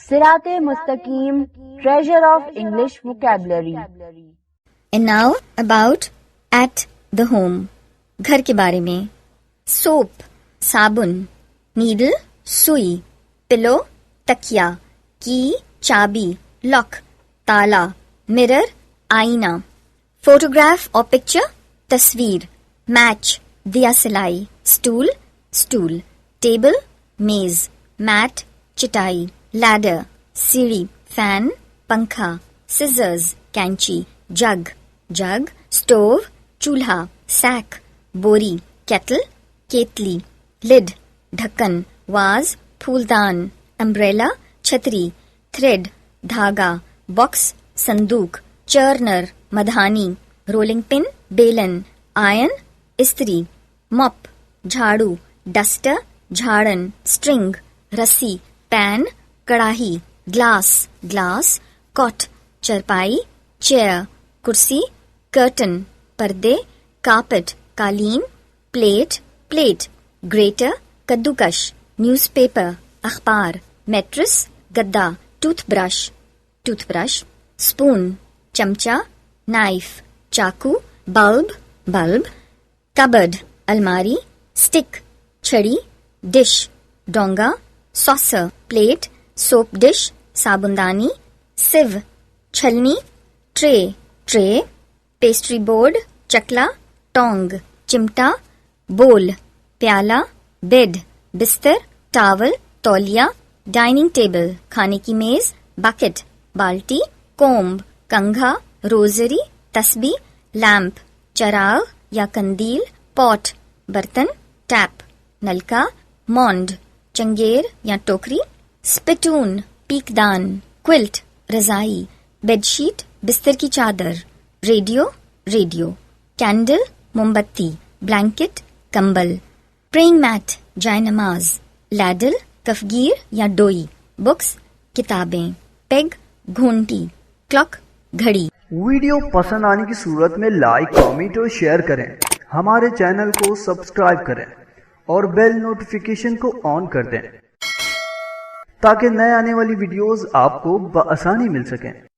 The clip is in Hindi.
सिराते Mustakim, treasure of English vocabulary. And now about at the home. घर के बारे में. Soap, साबुन. Needle, सुई. Pillow, तकिया. Key, चाबी. Lock, ताला. Mirror, आईना. Photograph or picture, तस्वीर. Match, दिया सिलाई. Stool, stool. Table, मेज. Mat, चटाई. Ladder, सीढ़ी. Fan, पंखा. Scissors, कैंची. Jug, जग. Stove, चूल्हा. Sack, बोरी. Kettle, केतली. Lid, ढक्कन. Vase, फूलदान. Umbrella, छतरी. Thread, धागा. Box, संदूक. Churner, मधानी. Rolling pin, बेलन. Iron, इस्त्री. Mop, झाड़ू. Duster, झाड़न. String, रस्सी. Pan, कड़ाही. Glass, glass. Cot, चरपाई. Chair, कुर्सी. Curtain, पर्दे. Carpet, कालीन. Plate, plate. Grater, कद्दूकश. Newspaper, अखबार. Mattress, गद्दा. Toothbrush, toothbrush. Spoon, चमचा. Knife, चाकू. Bulb, bulb. Cupboard, अलमारी. Stick, छड़ी. Dish, डोंगा. Saucer, plate. Soap dish, साबुनदानी. Sieve, छलनी. Tray, tray. Pastry board, चकला. Tong, चिमटा. Bowl, प्याला. Bed, बिस्तर. Towel, तौलिया. Dining table, खाने की मेज. Bucket, बाल्टी. Comb, कंघा. Rosary, तस्बीह. Lamp, चराग या कंदील. Pot, बर्तन. Tap, नलका. Mond, चंगेर या टोकरी. Spittoon, पीकदान. Quilt, रजाई. Bedsheet, बिस्तर की चादर. Radio, radio. Candle, मोमबत्ती. Blanket, कंबल. Praying mat, जायनमाज. Ladle, कफगीर या डोई. Books, किताबें. Peg, घंटी. Clock, घड़ी. वीडियो पसंद आने की सूरत में लाइक, कमेंट और शेयर करें। हमारे चैनल को सब्सक्राइब करें और बेल नोटिफिकेशन को ऑन कर दें ताकि नए आने वाली वीडियोस आपको बआसानी मिल सकें।